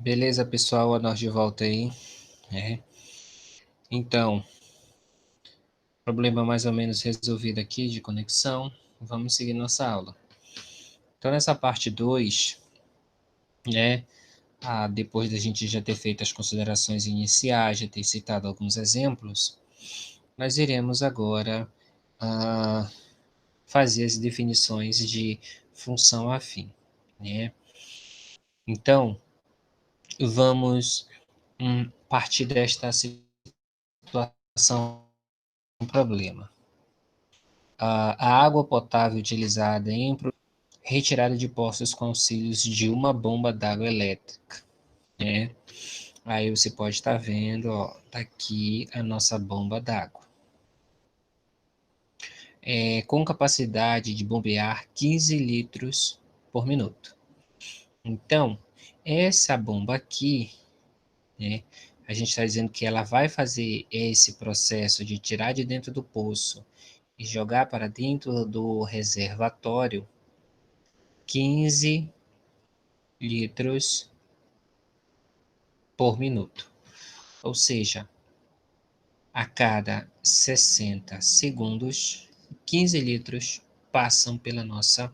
Beleza, pessoal? Nós de volta aí. É. Então, problema mais ou menos resolvido aqui de conexão. Vamos seguir nossa aula. Então, nessa parte 2, né, depois da gente já ter feito as considerações iniciais, já ter citado alguns exemplos, nós iremos agora fazer as definições de função afim, né? Então, vamos partir desta situação, um problema. A água potável utilizada em retirada de poços com auxílios de uma bomba d'água elétrica, né? Aí você pode estar vendo, ó, tá aqui a nossa bomba d'água. Com capacidade de bombear 15 litros por minuto. Então, essa bomba aqui, né, a gente está dizendo que ela vai fazer esse processo de tirar de dentro do poço e jogar para dentro do reservatório 15 litros por minuto. Ou seja, a cada 60 segundos, 15 litros passam pela nossa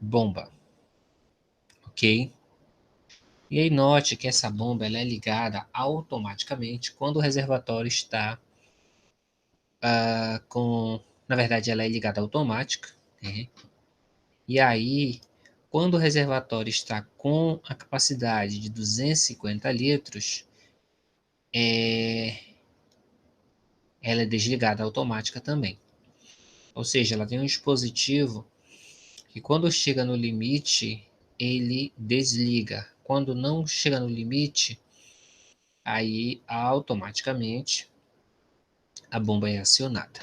bomba, ok? E aí note que essa bomba ela é ligada automaticamente quando o reservatório está na verdade ela é ligada automática, né? E aí, quando o reservatório está com a capacidade de 250 litros, ela é desligada automática também. Ou seja, ela tem um dispositivo que quando chega no limite, ele desliga. Quando não chega no limite, aí automaticamente a bomba é acionada.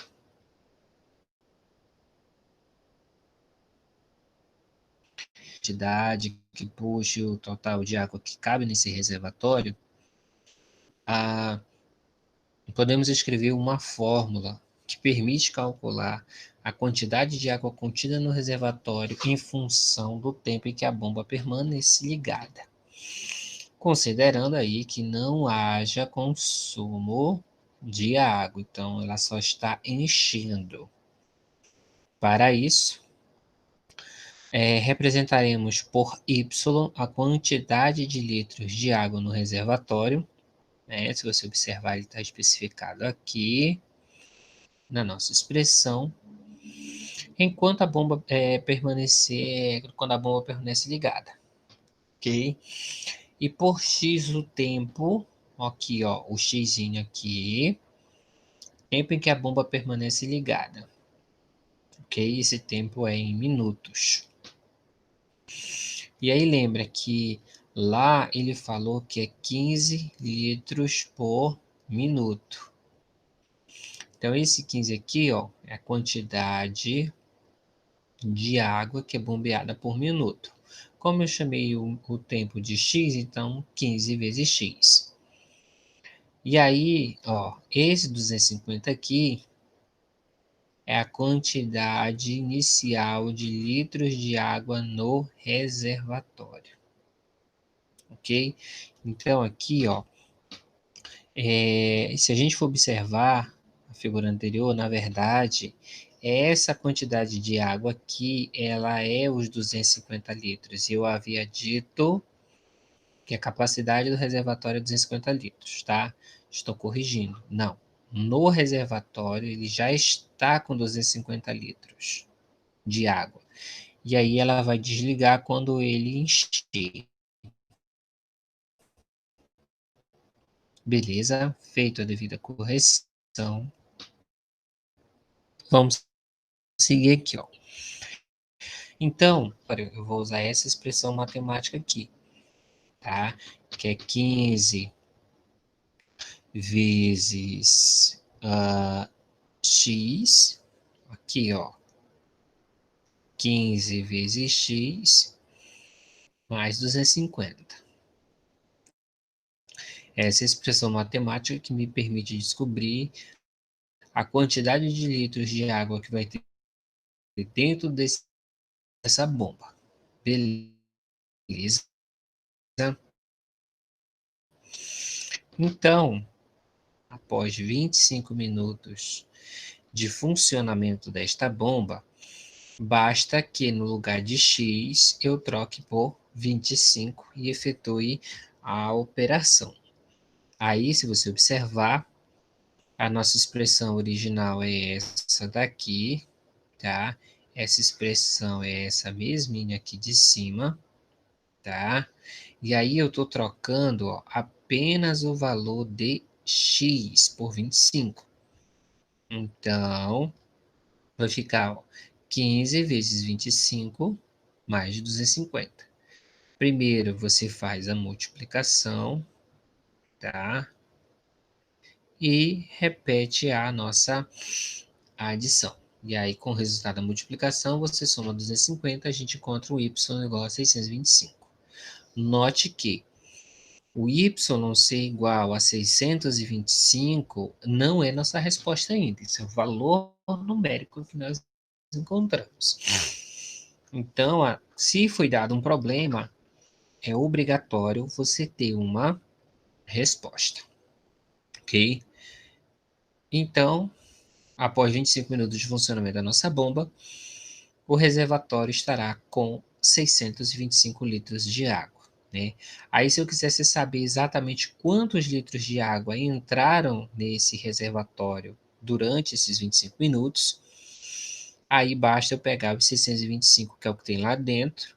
A quantidade que puxe o total de água que cabe nesse reservatório, podemos escrever uma fórmula que permite calcular a quantidade de água contida no reservatório em função do tempo em que a bomba permanece ligada, considerando aí que não haja consumo de água, então ela só está enchendo. Para isso, representaremos por Y a quantidade de litros de água no reservatório, né? Se você observar, ele está especificado aqui na nossa expressão, enquanto a bomba quando a bomba permanece ligada, ok? E por x o tempo, aqui ó, o x aqui, tempo em que a bomba permanece ligada, ok? Esse tempo é em minutos. E aí lembra que lá ele falou que é 15 litros por minuto. Então esse 15 aqui, ó, é a quantidade de água que é bombeada por minuto. Como eu chamei o tempo de x, então 15 vezes x. E aí, ó, esse 250 aqui é a quantidade inicial de litros de água no reservatório. Ok? Então aqui, ó, se a gente for observar a figura anterior, na verdade, essa quantidade de água aqui, ela é os 250 litros. Eu havia dito que a capacidade do reservatório é 250 litros, tá? Estou corrigindo. Não. No reservatório, ele já está com 250 litros de água. E aí ela vai desligar quando ele encher. Beleza? Feito a devida correção. Vamos seguir aqui, ó. Então, eu vou usar essa expressão matemática aqui, tá? Que é 15 vezes x, aqui, ó, 15 vezes x mais 250. Essa é a expressão matemática que me permite descobrir a quantidade de litros de água que vai ter dentro dessa bomba. Beleza? Então, após 25 minutos de funcionamento desta bomba, basta que no lugar de X eu troque por 25 e efetue a operação. Aí, se você observar, a nossa expressão original é essa daqui, tá? Essa expressão é essa mesminha aqui de cima, tá? E aí eu estou trocando, ó, apenas o valor de x por 25. Então, vai ficar, ó, 15 vezes 25 mais 250. Primeiro você faz a multiplicação, tá? E repete a nossa adição. E aí, com o resultado da multiplicação, você soma 250, a gente encontra o y igual a 625. Note que o y ser igual a 625 não é nossa resposta ainda. Isso é o valor numérico que nós encontramos. Então, se foi dado um problema, é obrigatório você ter uma resposta, ok? Então, após 25 minutos de funcionamento da nossa bomba, o reservatório estará com 625 litros de água, né? Aí, se eu quisesse saber exatamente quantos litros de água entraram nesse reservatório durante esses 25 minutos, aí basta eu pegar os 625, que é o que tem lá dentro,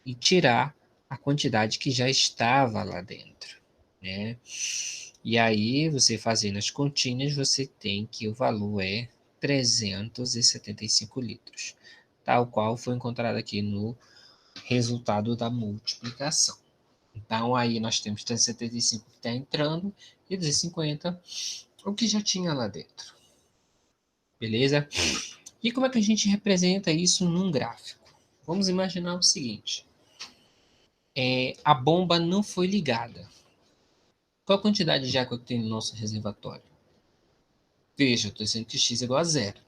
e tirar a quantidade que já estava lá dentro, né? E aí, você fazendo as continhas, você tem que o valor é 375 litros, tal qual foi encontrado aqui no resultado da multiplicação. Então, aí nós temos 375 que está entrando e 250 o que já tinha lá dentro. Beleza? E como é que a gente representa isso num gráfico? Vamos imaginar o seguinte. A bomba não foi ligada. Qual a quantidade de água que tem no nosso reservatório? Veja, eu estou dizendo que x é igual a zero.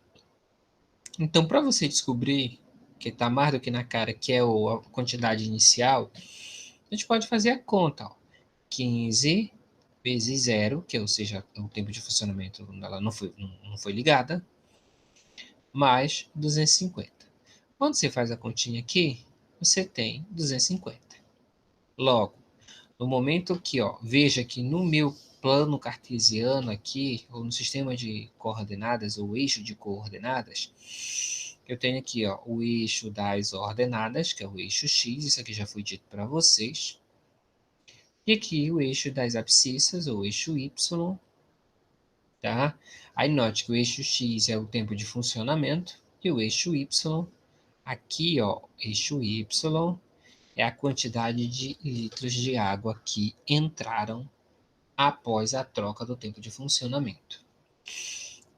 Então, para você descobrir que está mais do que na cara, que é a quantidade inicial, a gente pode fazer a conta. Ó. 15 vezes zero, que ou seja, o tempo de funcionamento ela não foi ligada, mais 250. Quando você faz a continha aqui, você tem 250. Logo, no momento que, ó, veja que no meu plano cartesiano aqui, ou no sistema de coordenadas, ou eixo de coordenadas, eu tenho aqui, ó, o eixo das ordenadas, que é o eixo X, isso aqui já foi dito para vocês. E aqui o eixo das abscissas, ou eixo Y, tá? Aí note que o eixo X é o tempo de funcionamento, e o eixo Y, aqui, ó, eixo Y, é a quantidade de litros de água que entraram após a troca do tempo de funcionamento.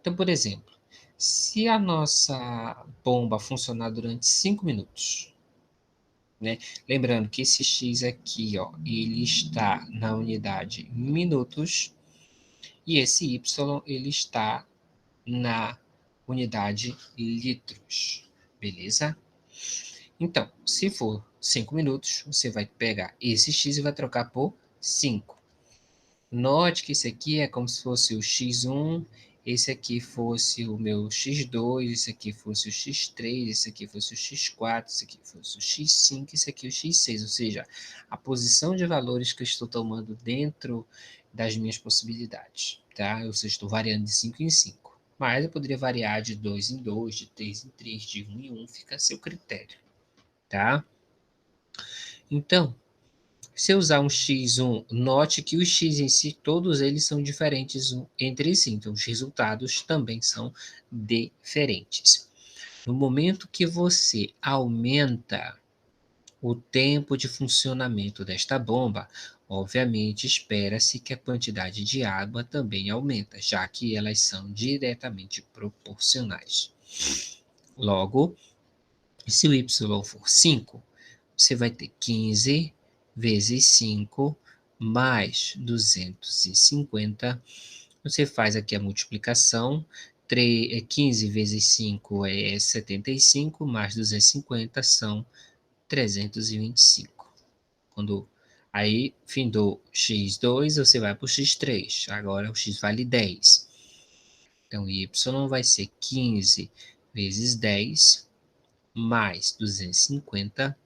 Então, por exemplo, se a nossa bomba funcionar durante 5 minutos, né? Lembrando que esse x aqui, ó, ele está na unidade minutos e esse y ele está na unidade litros, beleza? Então, se for 5 minutos, você vai pegar esse x e vai trocar por 5. Note que esse aqui é como se fosse o x1, esse aqui fosse o meu x2, esse aqui fosse o x3, esse aqui fosse o x4, esse aqui fosse o x5, esse aqui o x6, ou seja, a posição de valores que eu estou tomando dentro das minhas possibilidades, tá? Eu estou variando de 5 em 5, mas eu poderia variar de 2 em 2, de 3 em 3, de 1 em 1, fica a seu critério, tá? Então, se eu usar um x1, note que os x em si, todos eles são diferentes entre si, então os resultados também são diferentes. No momento que você aumenta o tempo de funcionamento desta bomba, obviamente espera-se que a quantidade de água também aumenta, já que elas são diretamente proporcionais. Logo, se o y for 5, você vai ter 15 vezes 5 mais 250. Você faz aqui a multiplicação. 15 vezes 5 é 75, mais 250 são 325. Quando Aí, findou x2, você vai para o x3. Agora, o x vale 10. Então, y vai ser 15 vezes 10 mais 250.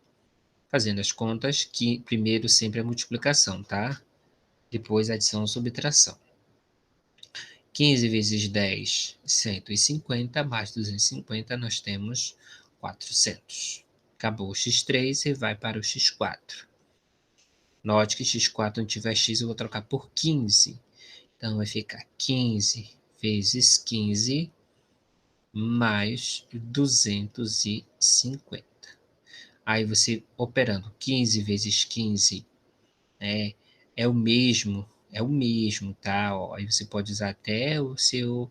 Fazendo as contas, que primeiro sempre a multiplicação, tá? Depois adição ou subtração. 15 vezes 10, 150, mais 250, nós temos 400. Acabou o x3 e vai para o x4. Note que x4 não tiver x, eu vou trocar por 15. Então, vai ficar 15 vezes 15 mais 250. Aí você operando 15 vezes 15 é o mesmo, tá? Ó, aí você pode usar até o seu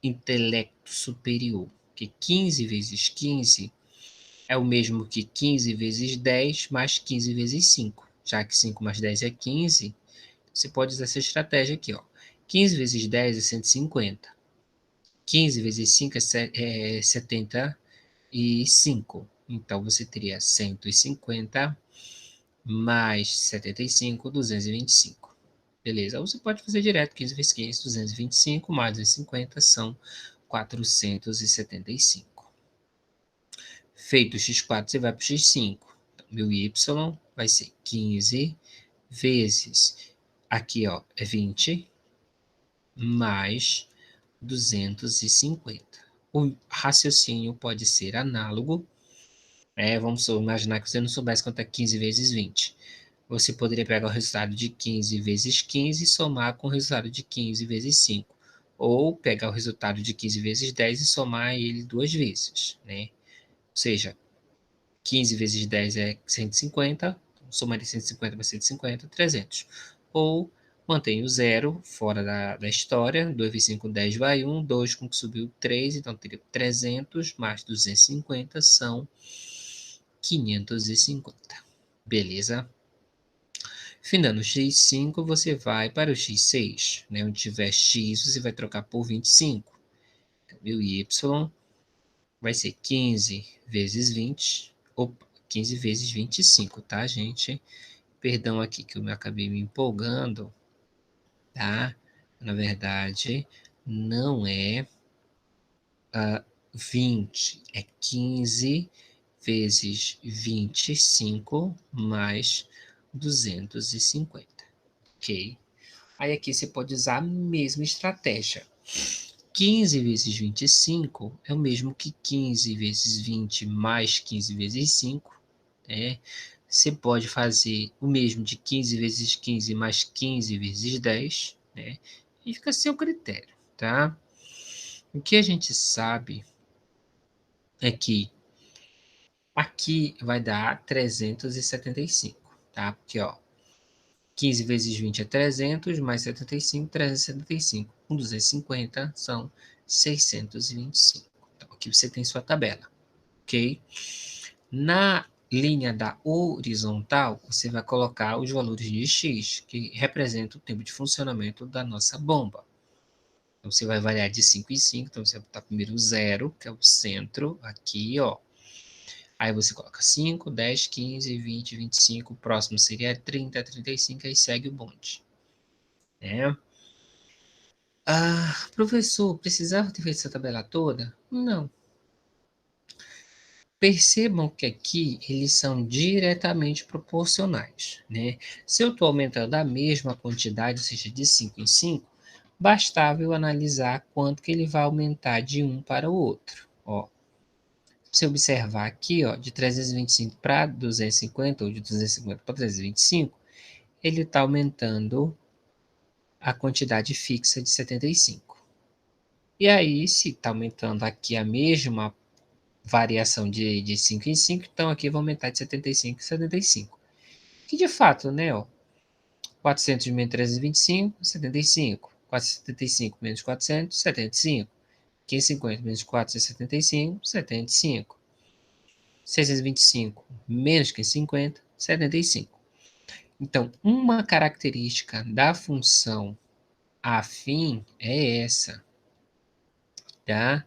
intelecto superior, que 15 vezes 15 é o mesmo que 15 vezes 10 mais 15 vezes 5. Já que 5 mais 10 é 15, você pode usar essa estratégia aqui, ó. 15 vezes 10 é 150. 15 vezes 5 é 75. Então, você teria 150 mais 75, 225. Beleza? Ou você pode fazer direto, 15 vezes 15, 225, mais 250 são 475. Feito o x4, você vai para o x5. Então, meu y vai ser 15 vezes, aqui ó, é 20, mais 250. O raciocínio pode ser análogo. Vamos imaginar que você não soubesse quanto é 15 vezes 20. Você poderia pegar o resultado de 15 vezes 15 e somar com o resultado de 15 vezes 5. Ou pegar o resultado de 15 vezes 10 e somar ele duas vezes, né? Ou seja, 15 vezes 10 é 150, somaria 150 mais 150, 300. Ou mantém o zero fora da história, 2 vezes 5, 10 vai 1, 2 com que subiu 3, então teria 300 mais 250 são 550. Beleza? Findando o x5, você vai para o x6, né? Onde tiver x, você vai trocar por 25. Então, meu y vai ser 15 vezes 20, opa, 15 vezes 25, tá, gente? Perdão aqui que eu acabei me empolgando, tá? Na verdade, não é 20, é 15 vezes 25 mais 250, ok? Aí aqui você pode usar a mesma estratégia. 15 vezes 25 é o mesmo que 15 vezes 20 mais 15 vezes 5, né? Você pode fazer o mesmo de 15 vezes 15 mais 15 vezes 10, né? E fica a seu critério, tá? O que a gente sabe é que aqui vai dar 375, tá? Porque, ó, 15 vezes 20 é 300, mais 75, 375. Com 250 são 625. Então, aqui você tem sua tabela, ok? Na linha da horizontal, você vai colocar os valores de x, que representa o tempo de funcionamento da nossa bomba. Então, você vai variar de 5 em 5, então você vai botar primeiro o zero, que é o centro, aqui, ó. Aí você coloca 5, 10, 15, 20, 25, o próximo seria 30, 35, aí segue o bonde, né? Ah, professor, precisava ter feito essa tabela toda? Não. Percebam que aqui eles são diretamente proporcionais, né? Se eu estou aumentando a mesma quantidade, ou seja, de 5 em 5, bastava eu analisar quanto que ele vai aumentar de um para o outro. Ó, se você observar aqui, ó, de 325 para 250, ou de 250 para 325, ele está aumentando a quantidade fixa de 75. E aí, se está aumentando aqui a mesma variação de 5 em 5, então aqui vai aumentar de 75 em 75. Que de fato, né, ó, 400 menos 325, 75. 475 menos 400, 75. 550 menos 475, 75. 625 menos 550, 75. Então, uma característica da função afim é essa, tá?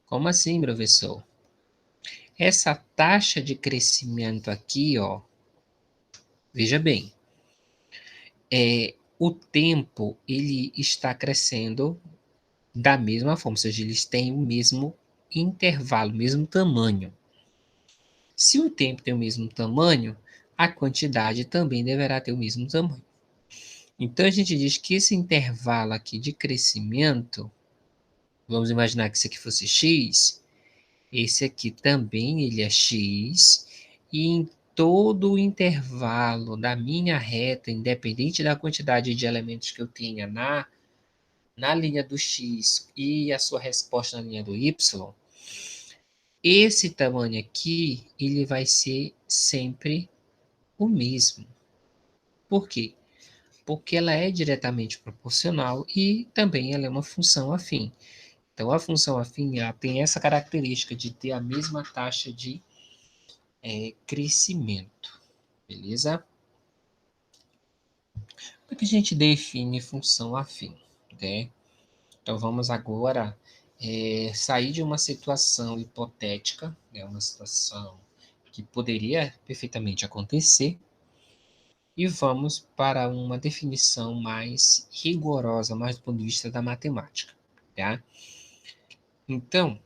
Como assim, professor? Essa taxa de crescimento aqui, ó, Veja bem, o tempo ele está crescendo da mesma forma, ou seja, eles têm o mesmo intervalo, o mesmo tamanho. Se o tempo tem o mesmo tamanho, a quantidade também deverá ter o mesmo tamanho. Então a gente diz que esse intervalo aqui de crescimento, vamos imaginar que isso aqui fosse x, esse aqui também ele é x, e em todo o intervalo da minha reta, independente da quantidade de elementos que eu tenha na linha do x e a sua resposta na linha do y, esse tamanho aqui, ele vai ser sempre o mesmo. Por quê? Porque ela é diretamente proporcional e também ela é uma função afim. Então, a função afim ela tem essa característica de ter a mesma taxa de crescimento, beleza? Como é que a gente define função afim, né? Então, vamos agora sair de uma situação hipotética, né, uma situação que poderia perfeitamente acontecer, e vamos para uma definição mais rigorosa, mais do ponto de vista da matemática, tá? Então,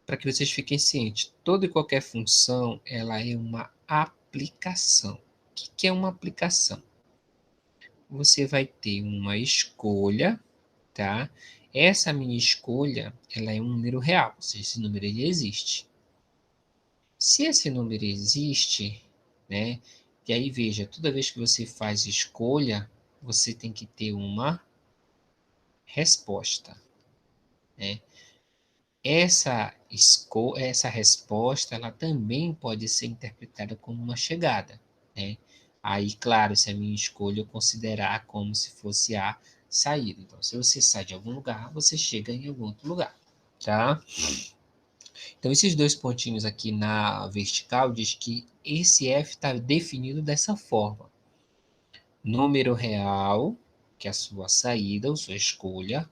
para que vocês fiquem cientes, toda e qualquer função, ela é uma aplicação. O que é uma aplicação? Você vai ter uma escolha, tá? Essa minha escolha, ela é um número real, ou seja, esse número ele existe. Se esse número existe, né? E aí veja, toda vez que você faz escolha, você tem que ter uma resposta, né? Essa resposta, ela também pode ser interpretada como uma chegada, né? Aí, claro, se a minha escolha eu considerar como se fosse a saída. Então, se você sai de algum lugar, você chega em algum outro lugar, tá? Então, esses dois pontinhos aqui na vertical diz que esse f está definido dessa forma. Número real, que é a sua saída, ou sua escolha,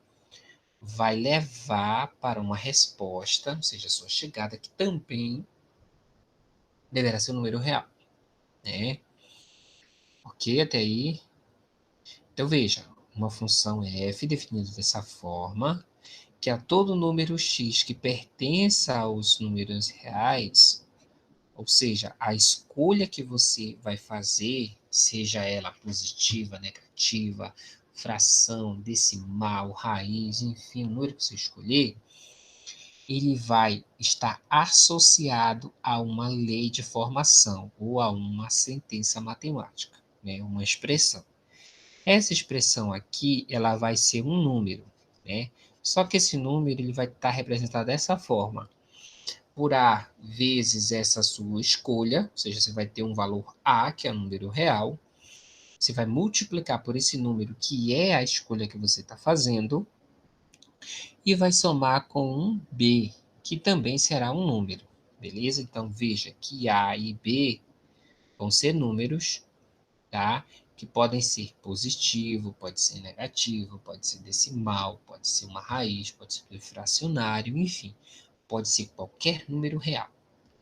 vai levar para uma resposta, ou seja, a sua chegada, que também deverá ser um número real, né? Ok, até aí? Então, veja, uma função f definida dessa forma, que a todo número x que pertença aos números reais, ou seja, a escolha que você vai fazer, seja ela positiva, negativa, fração, decimal, raiz, enfim, o número que você escolher, ele vai estar associado a uma lei de formação ou a uma sentença matemática, né? Uma expressão. Essa expressão aqui, ela vai ser um número, né? Só que esse número ele vai estar representado dessa forma. Por A vezes essa sua escolha, ou seja, você vai ter um valor A, que é o número real, você vai multiplicar por esse número, que é a escolha que você está fazendo, e vai somar com um B, que também será um número, beleza? Então, veja que A e B vão ser números, tá? Que podem ser positivo, pode ser negativo, pode ser decimal, pode ser uma raiz, pode ser fracionário, enfim, pode ser qualquer número real,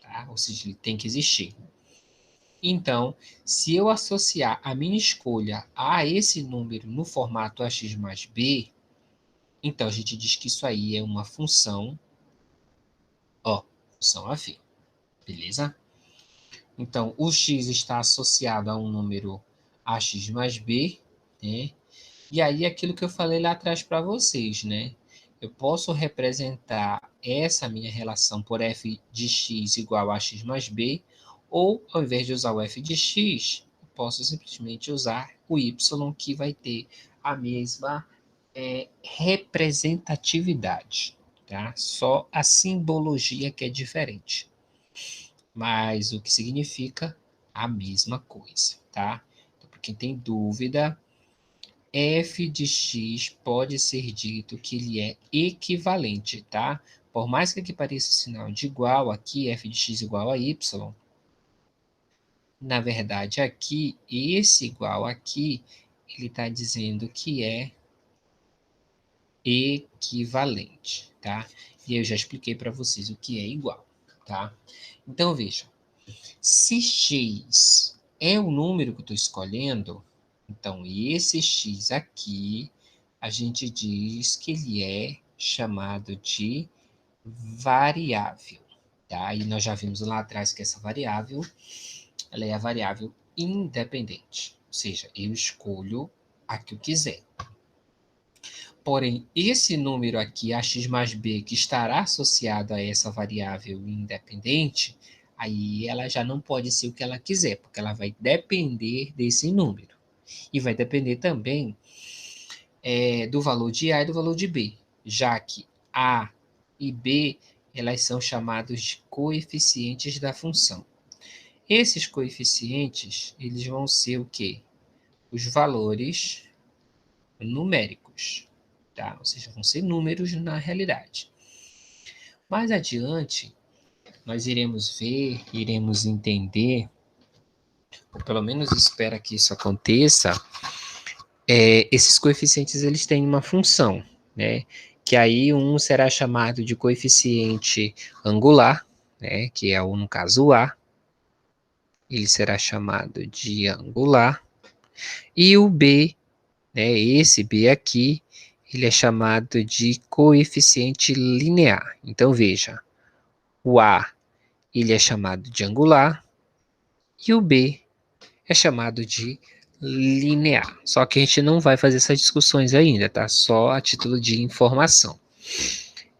tá? Ou seja, ele tem que existir. Então, se eu associar a minha escolha a esse número no formato ax mais b, então a gente diz que isso aí é uma função, ó, função afim, beleza? Então, o x está associado a um número ax mais b, né? E aí, aquilo que eu falei lá atrás para vocês, né? Eu posso representar essa minha relação por f de x igual a x mais b, ou, ao invés de usar o f de x, eu posso simplesmente usar o y, que vai ter a mesma representatividade, tá? Só a simbologia que é diferente, mas o que significa a mesma coisa, tá? Então, para quem tem dúvida, f de x pode ser dito que ele é equivalente, tá? Por mais que aqui pareça o sinal de igual, aqui f de x igual a y, na verdade aqui, esse igual aqui, ele está dizendo que é equivalente, tá? E eu já expliquei para vocês o que é igual, tá? Então, veja, se x é o número que eu estou escolhendo, então esse x aqui, a gente diz que ele é chamado de variável, tá? E nós já vimos lá atrás que essa variável, ela é a variável independente, ou seja, eu escolho a que eu quiser. Porém, esse número aqui, ax mais b, que estará associado a essa variável independente, aí ela já não pode ser o que ela quiser, porque ela vai depender desse número. E vai depender também do valor de A e do valor de B, já que A e B, elas são chamados de coeficientes da função. Esses coeficientes, eles vão ser o quê? Os valores numéricos, tá? Ou seja, vão ser números na realidade. Mais adiante, nós iremos ver, iremos entender, ou pelo menos espera que isso aconteça, esses coeficientes eles têm uma função, né? Que aí um será chamado de coeficiente angular, né? Que é o, no caso, A. Ele será chamado de angular. E o B, né? Esse B aqui, ele é chamado de coeficiente linear. Então, veja, o A, ele é chamado de angular, e o B é chamado de linear. Só que a gente não vai fazer essas discussões ainda, tá? Só a título de informação.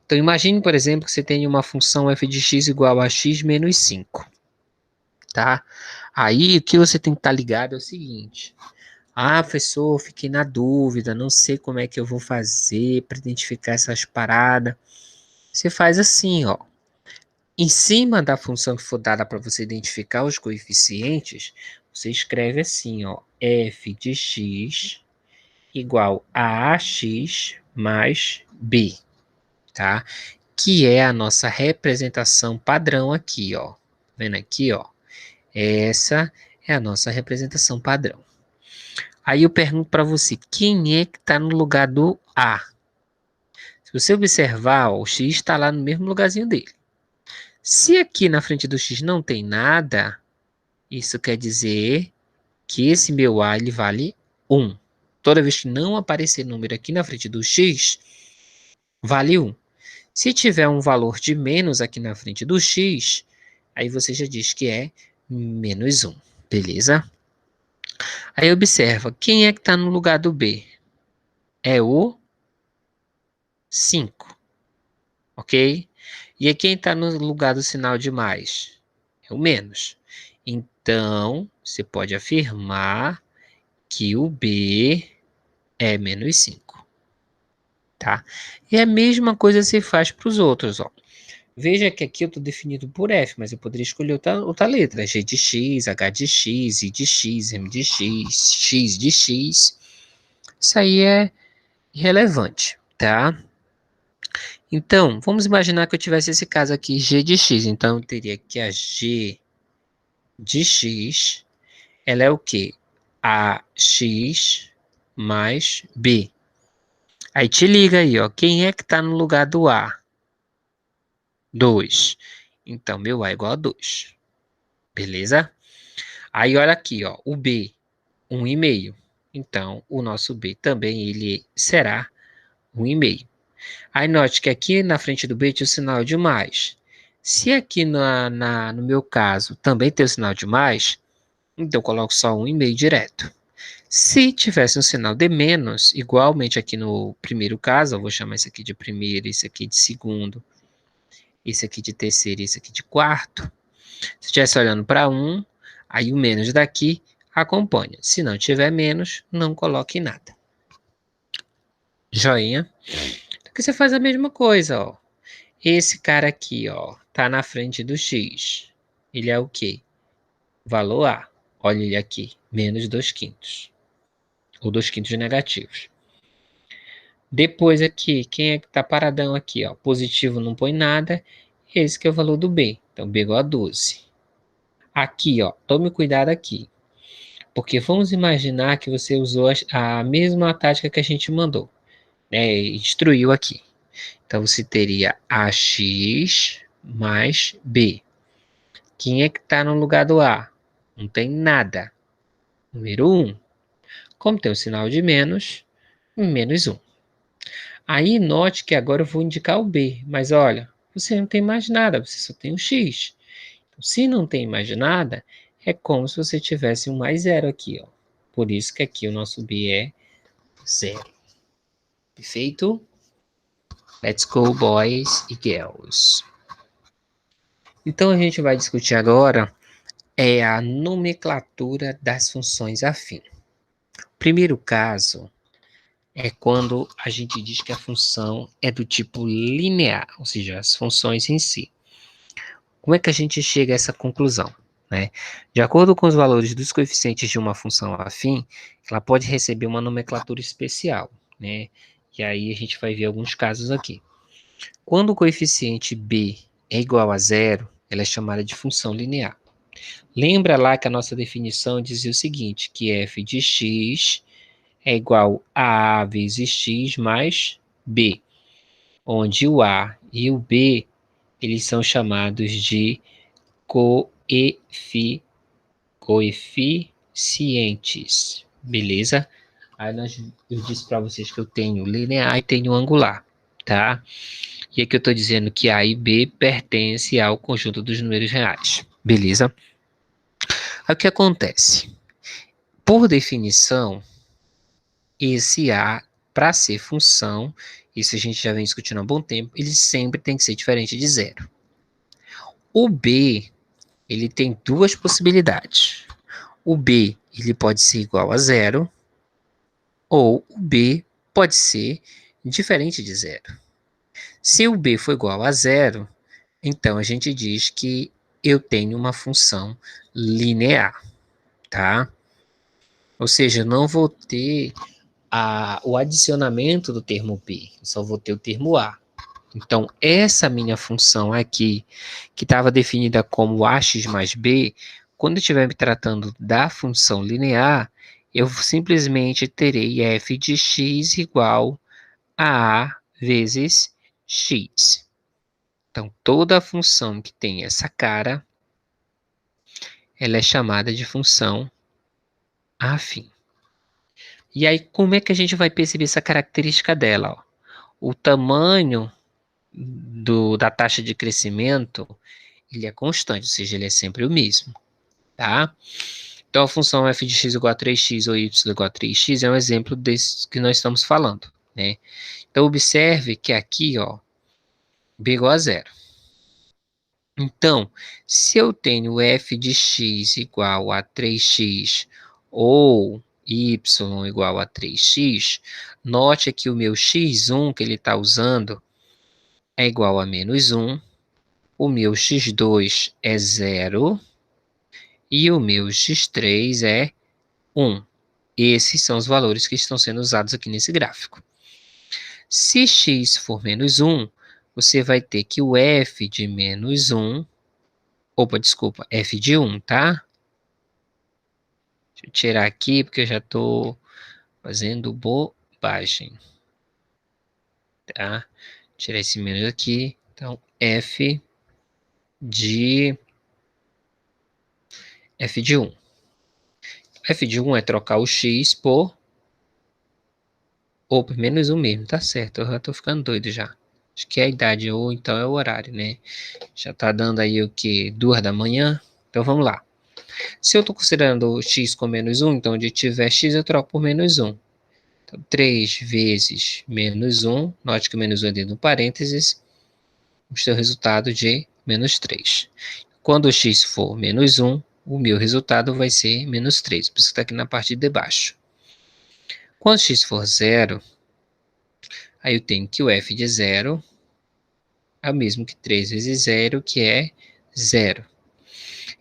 Então, imagine, por exemplo, que você tem uma função f de x igual a x menos 5, tá? Aí, o que você tem que estar ligado é o seguinte. Ah, professor, fiquei na dúvida, não sei como é que eu vou fazer para identificar essas paradas. Você faz assim, ó. Em cima da função que for dada para você identificar os coeficientes, você escreve assim, ó, f de x igual a ax mais b, tá? Que é a nossa representação padrão aqui, ó. Vendo aqui, ó. Essa é a nossa representação padrão. Aí eu pergunto para você, quem é que está no lugar do A? Se você observar, ó, o x está lá no mesmo lugarzinho dele. Se aqui na frente do x não tem nada, isso quer dizer que esse meu A ele vale 1. Toda vez que não aparecer número aqui na frente do x, vale 1. Se tiver um valor de menos aqui na frente do x, aí você já diz que é menos 1, beleza? Aí observa, quem é que está no lugar do B? É o 5, ok? E quem está no lugar do sinal de mais? É o menos. Então, você pode afirmar que o B é menos 5, tá? E a mesma coisa se faz para os outros, ó. Veja que aqui eu estou definido por F, mas eu poderia escolher outra letra. G de X, H de X, I de X, M de X, X de X. Isso aí é irrelevante, tá? Então, vamos imaginar que eu tivesse esse caso aqui, G de X. Então, eu teria que a G de X, ela é o quê? AX mais B. Aí te liga aí, ó. Quem é que está no lugar do A? 2. Então, meu A é igual a 2. Beleza? Aí, olha aqui, ó. O B, 1,5. Então, o nosso B também ele será 1,5. Aí, note que aqui na frente do B tinha o sinal de mais. Se aqui no meu caso também tem o sinal de mais, então eu coloco só 1,5 direto. Se tivesse um sinal de menos, igualmente aqui no primeiro caso, eu vou chamar isso aqui de primeiro, isso aqui de segundo, esse aqui de terceiro e esse aqui de quarto. Se estivesse olhando para 1, aí o menos daqui acompanha. Se não tiver menos, não coloque nada. Joinha. Aqui você faz a mesma coisa, ó. Esse cara aqui, ó, tá na frente do x. Ele é o quê? Valor A. Olha ele aqui, menos 2/5. Ou 2/5 negativos. Depois aqui, quem é que tá paradão aqui, ó? Positivo não põe nada. Esse que é o valor do B. Então, B igual a 12. Aqui, ó, tome cuidado aqui. Porque vamos imaginar que você usou a mesma tática que a gente mandou, né? E instruiu aqui. Então, você teria AX mais B. Quem é que está no lugar do A? Não tem nada. Número 1. Como tem o sinal de menos, menos 1. Aí note que agora eu vou indicar o B, mas olha, você não tem mais nada, você só tem o X. Então, se não tem mais nada, é como se você tivesse um mais zero aqui, ó. Por isso que aqui o nosso B é 0. Perfeito? Let's go, boys e girls. Então a gente vai discutir agora a nomenclatura das funções afim. O primeiro caso é quando a gente diz que a função é do tipo linear, ou seja, as funções em si. Como é que a gente chega a essa conclusão? Né? De acordo com os valores dos coeficientes de uma função afim, ela pode receber uma nomenclatura especial, né? E aí a gente vai ver alguns casos aqui. Quando o coeficiente b é igual a zero, ela é chamada de função linear. Lembra lá que a nossa definição dizia o seguinte, que f de x é igual a vezes x mais b, onde o a e o b, eles são chamados de coeficientes, beleza? Aí eu disse para vocês que eu tenho linear e tenho angular, tá? E aqui eu estou dizendo que A e B pertencem ao conjunto dos números reais, beleza? Aí o que acontece? Por definição, esse A, para ser função, isso a gente já vem discutindo há um bom tempo, ele sempre tem que ser diferente de zero. O B, ele tem duas possibilidades. O B, ele pode ser igual a zero, ou o B pode ser diferente de zero. Se o B for igual a zero, então a gente diz que eu tenho uma função linear, tá? Ou seja, eu não vou ter o adicionamento do termo B, eu só vou ter o termo A. Então, essa minha função aqui, que estava definida como AX mais B, quando eu estiver me tratando da função linear, eu simplesmente terei f de x igual a vezes x. Então, toda função que tem essa cara, ela é chamada de função afim. E aí, como é que a gente vai perceber essa característica dela? Ó? O tamanho da taxa de crescimento, ele é constante, ou seja, ele é sempre o mesmo, tá? Então, a função f de x igual a 3x ou y igual a 3x é um exemplo desse que nós estamos falando, né? Então, observe que aqui, ó, b igual a zero. Então, se eu tenho f de x igual a 3x ou y igual a 3x, note que o meu x1 que ele está usando é igual a menos 1, o meu x2 é 0 e o meu x3 é 1. Esses são os valores que estão sendo usados aqui nesse gráfico. Se x for menos 1, você vai ter que o f de menos 1, desculpa, f de 1, tá? Deixa eu tirar aqui, porque eu já estou fazendo bobagem. Tá? Tirar esse menos aqui. Então, f de 1. F de 1 é trocar o x por menos 1 mesmo, tá certo. Eu já tô ficando doido já. Acho que é a idade, ou então é o horário, né? Já tá dando aí o que? 2 da manhã? Então vamos lá. Se eu tô considerando x com menos 1, então onde tiver x eu troco por menos 1. Então 3 vezes menos 1, note que o menos 1 é dentro do parênteses, o seu resultado de menos 3. Quando o x for menos 1, o meu resultado vai ser menos 3, por isso que está aqui na parte de baixo. Quando x for 0, aí eu tenho que o f de 0 é o mesmo que 3 vezes 0, que é 0.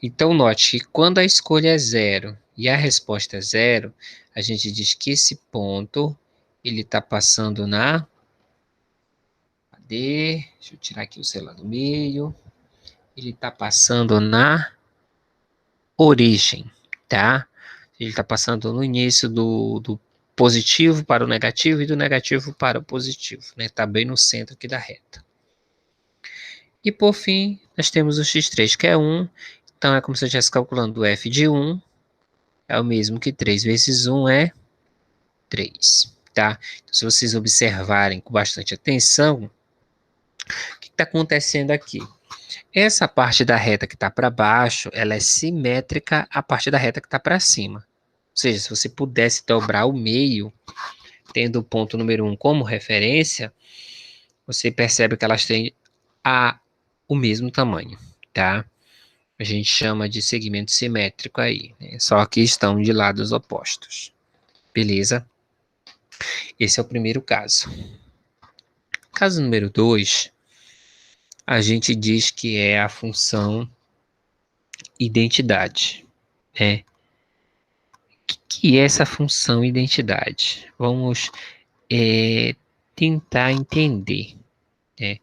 Então, note que quando a escolha é 0 e a resposta é 0, a gente diz que esse ponto ele está passando na... Cadê? Deixa eu tirar aqui o celular do meio. Ele está passando na origem, tá? Ele está passando no início do positivo para o negativo e do negativo para o positivo, né? Está bem no centro aqui da reta. E por fim, nós temos o x3, que é 1. Então, é como se eu estivesse calculando o f de 1 é o mesmo que 3 vezes 1 é 3, tá? Então, se vocês observarem com bastante atenção, o que está acontecendo aqui? Essa parte da reta que está para baixo, ela é simétrica à parte da reta que está para cima. Ou seja, se você pudesse dobrar o meio, tendo o ponto número 1 como referência, você percebe que elas têm o mesmo tamanho, tá? A gente chama de segmento simétrico aí, né? Só que estão de lados opostos. Beleza? Esse é o primeiro caso. Caso número 2, a gente diz que é a função identidade, né? O que é essa função identidade? Vamos tentar entender, né?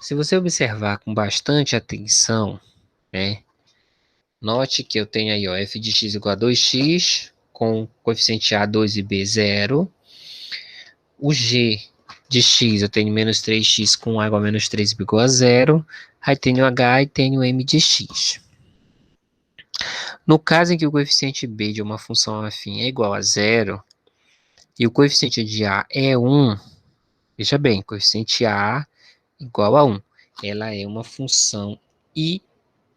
Se você observar com bastante atenção, né? Note que eu tenho aí, ó, f de x igual a 2x, com coeficiente a 2 e b 0. O g de x eu tenho menos 3x com a igual a menos 3 e b igual a 0. Aí tenho h e tenho m de x. No caso em que o coeficiente b de uma função afim é igual a 0, e o coeficiente de a é 1, veja bem, coeficiente a igual a 1. Ela é uma função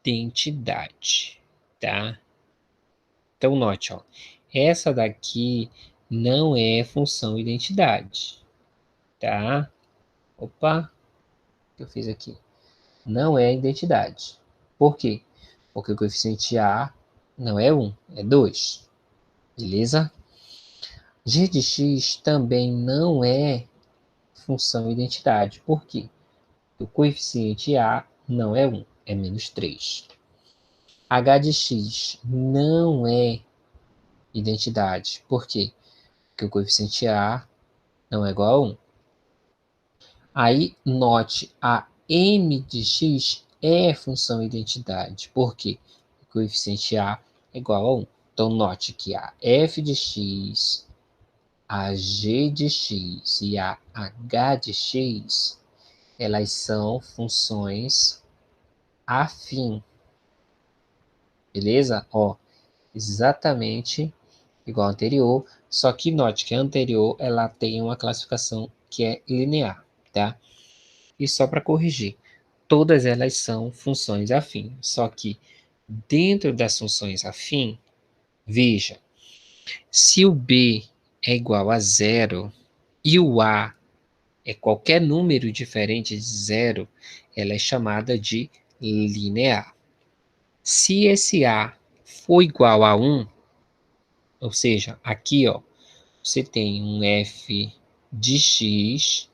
identidade, tá? Então, note, ó, essa daqui não é função identidade, tá? Opa, o que eu fiz aqui? Não é identidade. Por quê? Porque o coeficiente A não é 1, é 2. Beleza? G de x também não é função identidade. Por quê? O coeficiente A não é 1, é menos 3. H de x não é identidade. Por quê? Porque o coeficiente A não é igual a 1. Aí, note, a m de x é função identidade. Por quê? O coeficiente A é igual a 1. Então, note que a f de x, a g de x e a h de x, elas são funções afim. Beleza? Ó, exatamente igual ao anterior, só que note que a anterior ela tem uma classificação que é linear, tá? E só para corrigir, todas elas são funções afins, só que dentro das funções afins, veja, se o b é igual a 0 e o a é qualquer número diferente de 0, ela é chamada de linear. Se esse a for igual a 1, ou seja, aqui ó, você tem um f de x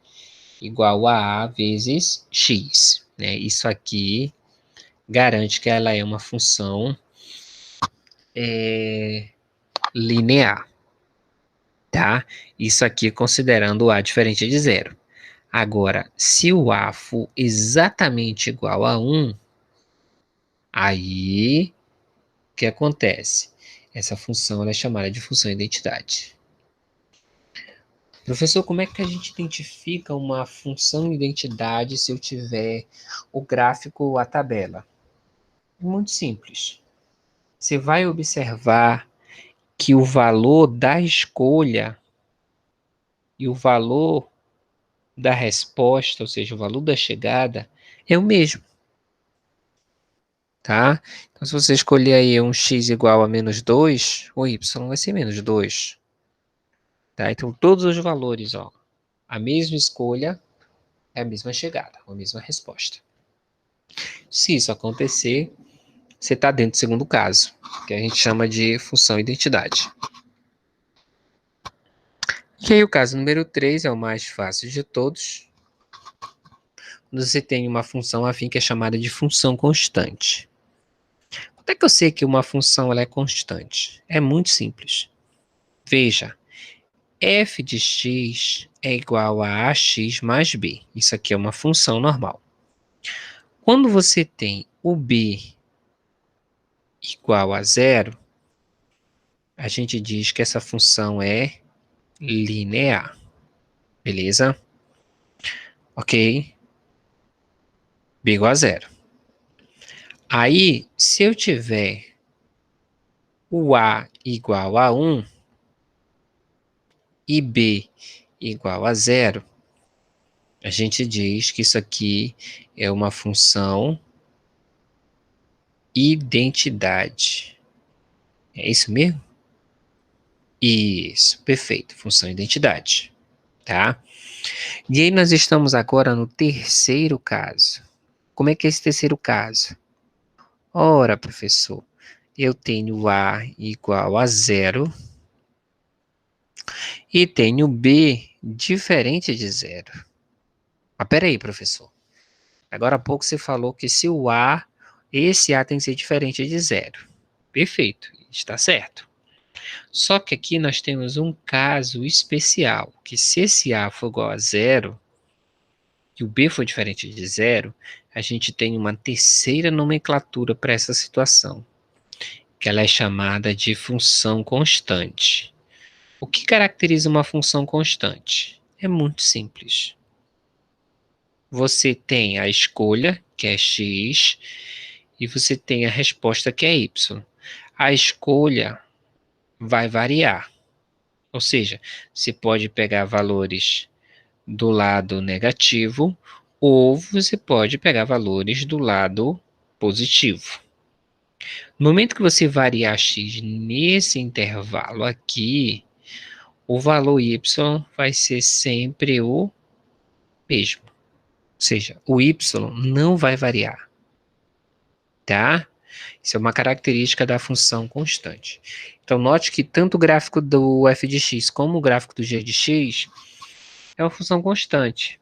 igual a vezes x, né? Isso aqui garante que ela é uma função linear, tá? Isso aqui considerando o a diferente de 0. Agora, se o a for exatamente igual a 1, aí o que acontece? Essa função ela é chamada de função identidade. Professor, como é que a gente identifica uma função identidade se eu tiver o gráfico ou a tabela? É muito simples. Você vai observar que o valor da escolha e o valor da resposta, ou seja, o valor da chegada, é o mesmo, tá? Então, se você escolher aí um x igual a menos 2, o y vai ser menos 2, tá? Então, todos os valores, ó, a mesma escolha é a mesma chegada, a mesma resposta. Se isso acontecer, você está dentro do segundo caso, que a gente chama de função identidade. E aí o caso número 3 é o mais fácil de todos. Quando você tem uma função afim que é chamada de função constante. Como é que eu sei que uma função ela é constante? É muito simples. Veja, f de x é igual a ax mais b. Isso aqui é uma função normal. Quando você tem o b igual a 0, a gente diz que essa função é linear. Beleza? Ok? B igual a 0. Aí, se eu tiver o A igual a 1 e B igual a 0, a gente diz que isso aqui é uma função identidade. É isso mesmo? Isso, perfeito, função identidade, tá? E aí nós estamos agora no terceiro caso. Como é que é esse terceiro caso? Ora, professor, eu tenho A igual a 0 e tenho B diferente de 0. Mas peraí, professor. Agora há pouco você falou que se o A, esse A tem que ser diferente de 0. Perfeito, está certo. Só que aqui nós temos um caso especial, que se esse A for igual a 0 e o B for diferente de 0, a gente tem uma terceira nomenclatura para essa situação, que ela é chamada de função constante. O que caracteriza uma função constante? É muito simples. Você tem a escolha, que é x, e você tem a resposta, que é y. A escolha vai variar, ou seja, você pode pegar valores do lado negativo ou você pode pegar valores do lado positivo. No momento que você variar x nesse intervalo aqui, o valor y vai ser sempre o mesmo. Ou seja, o y não vai variar, tá? Isso é uma característica da função constante. Então, note que tanto o gráfico do f de x como o gráfico do g de x é uma função constante.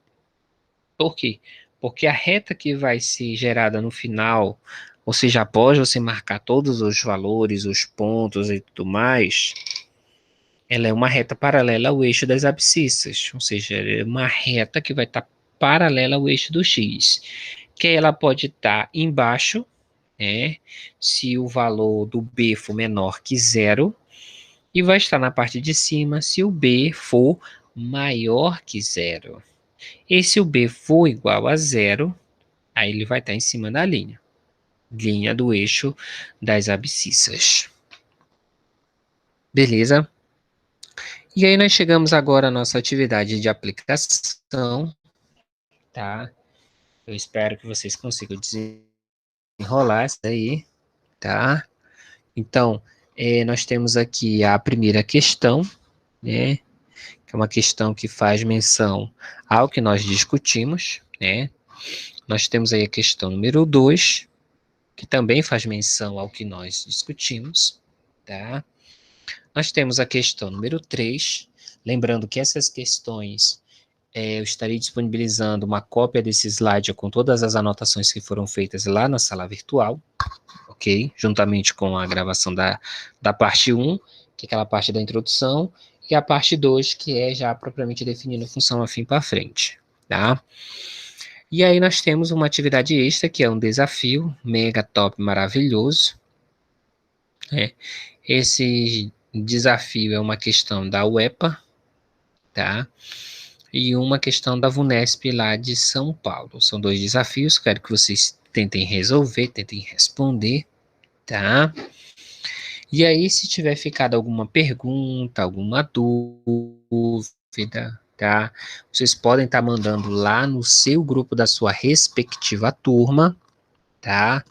Por quê? Porque a reta que vai ser gerada no final, ou seja, após você marcar todos os valores, os pontos e tudo mais, ela é uma reta paralela ao eixo das abscissas, ou seja, é uma reta que vai estar paralela ao eixo do x, que ela pode estar embaixo, né, se o valor do b for menor que 0, e vai estar na parte de cima se o b for maior que 0. E se o b for igual a 0, aí ele vai estar em cima da linha do eixo das abscissas. Beleza? E aí nós chegamos agora à nossa atividade de aplicação, tá? Eu espero que vocês consigam desenrolar isso aí, tá? Então, nós temos aqui a primeira questão, né? Que é uma questão que faz menção ao que nós discutimos, né? Nós temos aí a questão número 2, que também faz menção ao que nós discutimos, tá? Nós temos a questão número 3, lembrando que essas questões eu estarei disponibilizando uma cópia desse slide com todas as anotações que foram feitas lá na sala virtual, ok? Juntamente com a gravação da parte 1, que é aquela parte da introdução, e a parte 2, que é já propriamente definindo função afim para frente, tá? E aí nós temos uma atividade extra, que é um desafio mega top maravilhoso, né? Esse desafio é uma questão da UEPA, tá? E uma questão da VUNESP lá de São Paulo. São 2 desafios, quero que vocês tentem resolver, tentem responder, tá? E aí, se tiver ficado alguma pergunta, alguma dúvida, tá? Vocês podem estar mandando lá no seu grupo da sua respectiva turma, tá?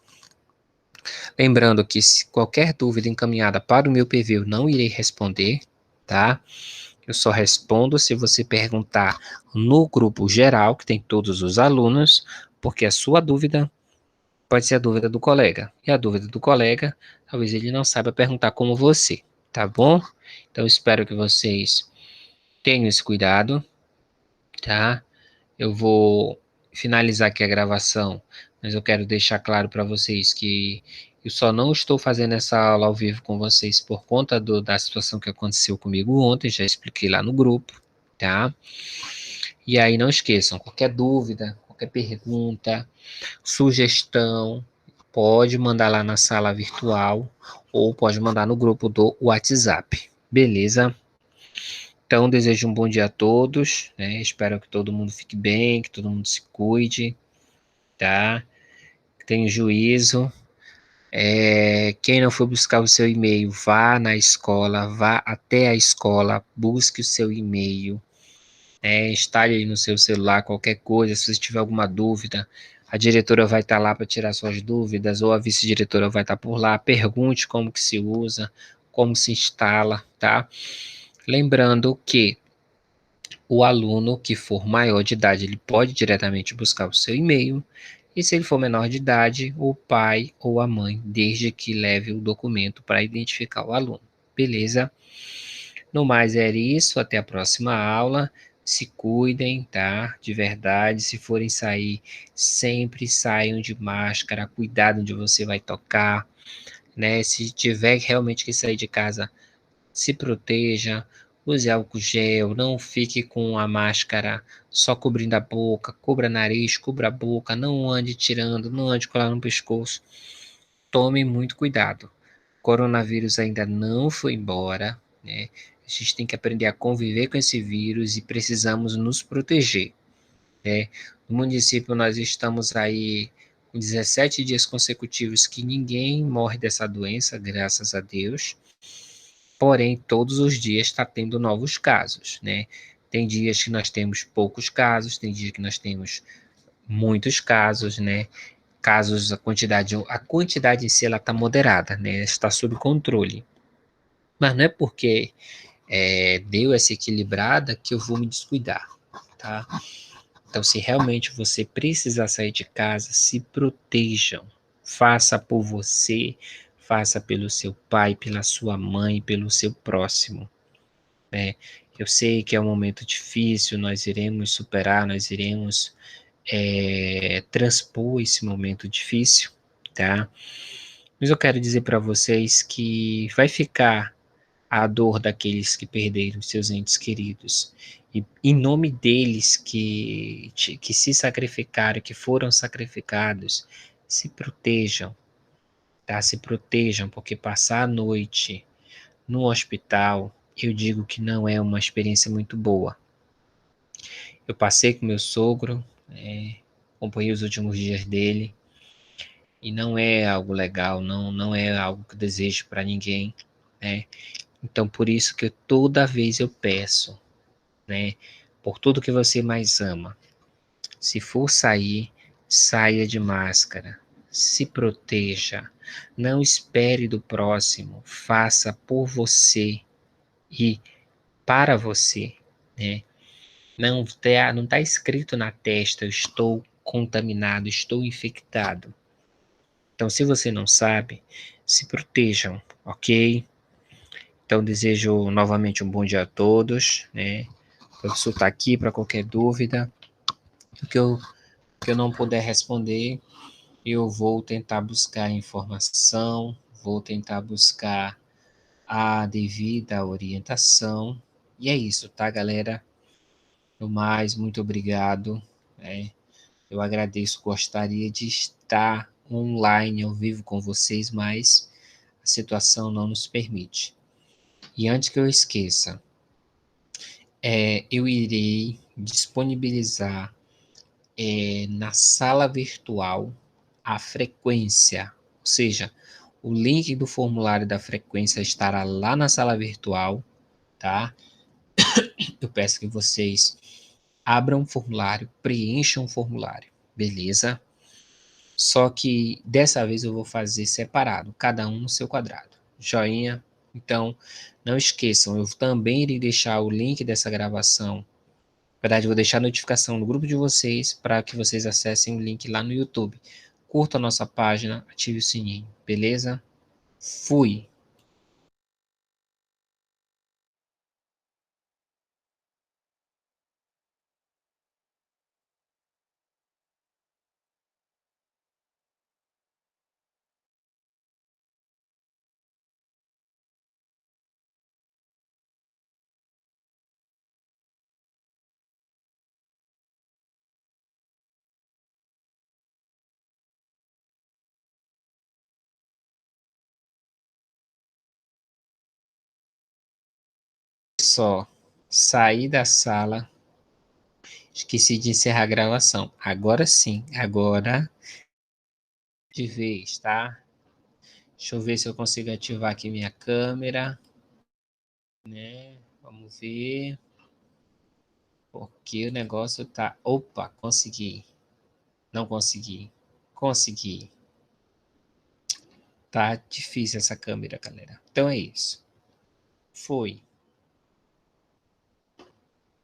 Lembrando que se qualquer dúvida encaminhada para o meu PV eu não irei responder, tá? Eu só respondo se você perguntar no grupo geral, que tem todos os alunos, porque a sua dúvida pode ser a dúvida do colega. E a dúvida do colega, talvez ele não saiba perguntar como você, tá bom? Então, espero que vocês tenham esse cuidado, tá? Eu vou finalizar aqui a gravação, mas eu quero deixar claro para vocês que eu só não estou fazendo essa aula ao vivo com vocês por conta da situação que aconteceu comigo ontem, já expliquei lá no grupo, tá? E aí não esqueçam, qualquer dúvida, qualquer pergunta, sugestão, pode mandar lá na sala virtual ou pode mandar no grupo do WhatsApp, beleza? Então, desejo um bom dia a todos, né? Espero que todo mundo fique bem, que todo mundo se cuide, tá? Que tenha juízo Quem não for buscar o seu e-mail, vá na escola, vá até a escola, busque o seu e-mail, instale aí no seu celular qualquer coisa, se você tiver alguma dúvida, a diretora vai estar lá para tirar suas dúvidas, ou a vice-diretora vai estar por lá, pergunte como que se usa, como se instala, tá? Lembrando que o aluno que for maior de idade, ele pode diretamente buscar o seu e-mail, e se ele for menor de idade, o pai ou a mãe, desde que leve o documento para identificar o aluno. Beleza? No mais é isso, até a próxima aula. Se cuidem, tá? De verdade, se forem sair, sempre saiam de máscara, cuidado onde você vai tocar, né? Se tiver realmente que sair de casa, se proteja, use álcool gel, não fique com a máscara só cobrindo a boca, cubra nariz, cubra a boca, não ande tirando, não ande colando no pescoço. Tome muito cuidado. O coronavírus ainda não foi embora, né? A gente tem que aprender a conviver com esse vírus e precisamos nos proteger, né? No município nós estamos aí com 17 dias consecutivos que ninguém morre dessa doença, graças a Deus. Porém, todos os dias está tendo novos casos, né? Tem dias que nós temos poucos casos, tem dias que nós temos muitos casos, né? Casos, a quantidade em si ela está moderada, né? Está sob controle. Mas não é porque deu essa equilibrada que eu vou me descuidar, tá? Então, se realmente você precisar sair de casa, se protejam. Faça por você, faça pelo seu pai, pela sua mãe, pelo seu próximo, né? Eu sei que é um momento difícil, nós iremos superar, nós iremos transpor esse momento difícil, tá? Mas eu quero dizer para vocês que vai ficar a dor daqueles que perderam seus entes queridos. E em nome deles que se sacrificaram, que foram sacrificados, se protejam, tá? Se protejam, porque passar a noite no hospital, eu digo que não é uma experiência muito boa. Eu passei com meu sogro, acompanhei os últimos dias dele, e não é algo legal, não é algo que eu desejo para ninguém, né? Então, por isso que toda vez eu peço, né? Por tudo que você mais ama, se for sair, saia de máscara, se proteja, não espere do próximo, faça por você e para você, né? Não tá escrito na testa, eu estou contaminado, estou infectado. Então, se você não sabe, se protejam, ok? Então, desejo novamente um bom dia a todos, né? O professor está aqui para qualquer dúvida. O que eu não puder responder, eu vou tentar buscar informação, vou tentar buscar a devida orientação. E é isso, tá, galera? No mais, muito obrigado, né? Eu agradeço, gostaria de estar online ao vivo com vocês, mas a situação não nos permite. E antes que eu esqueça, eu irei disponibilizar na sala virtual a frequência, ou seja, o link do formulário da frequência estará lá na sala virtual, tá? Eu peço que vocês abram o formulário, preencham o formulário, beleza? Só que dessa vez eu vou fazer separado, cada um no seu quadrado. Joinha? Então, não esqueçam, eu também irei deixar o link dessa gravação. Na verdade, eu vou deixar a notificação no grupo de vocês para que vocês acessem o link lá no YouTube. Curta a nossa página, ative o sininho, beleza? Fui! Só saí da sala, esqueci de encerrar a gravação. Agora sim, agora de vez, tá? Deixa eu ver se eu consigo ativar aqui minha câmera, né? Vamos ver. Porque o negócio tá... Opa, consegui. Não consegui. Consegui. Tá difícil essa câmera, galera. Então é isso. Foi.